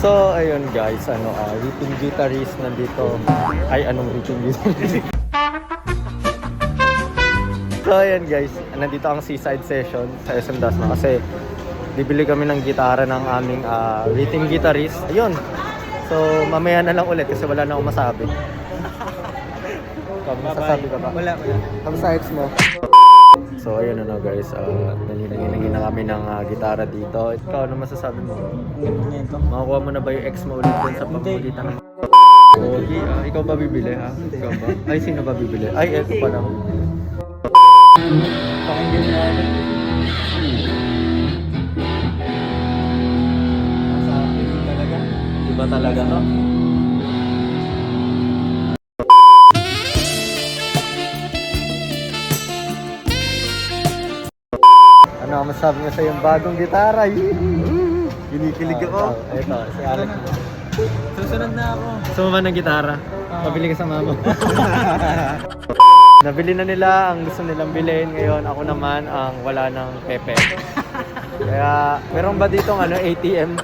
So, ayun guys, rhythm guitarist nandito. Ay, anong rhythm guitarist? So, ayun guys, nandito ang Seaside Session sa SM Dasma kasi bibili kami ng gitara ng aming rhythm guitarist. Ayun. So, mamaya na lang ulit kasi wala na akong masabi. Masasabi ka ba? Wala. Kamusta ex mo? So, ayun guys, nalinangin na kami ng gitara dito. Ikaw, ano masasabi mo? Makakuha mo na ba yung ex mo ulit dun sa pagkulitan ng... Okay, ikaw ba bibili ha? Ikaw ba? Ay, sino ba bibili? Ay, ex pa lang. Pakinggan na natin. Masabi talaga. Iba talaga to? Ano masasabi mo sa yung bagong gitara? Kinikilig ako. Ito, si Alex. Susunod na ako. Gusto mo ba ng gitara? Pabili ka sa mama. Nabili na nila ang gusto nilang bilhin. Ngayon ako naman ang wala ng pepe. Kaya meron ba ditong ATM?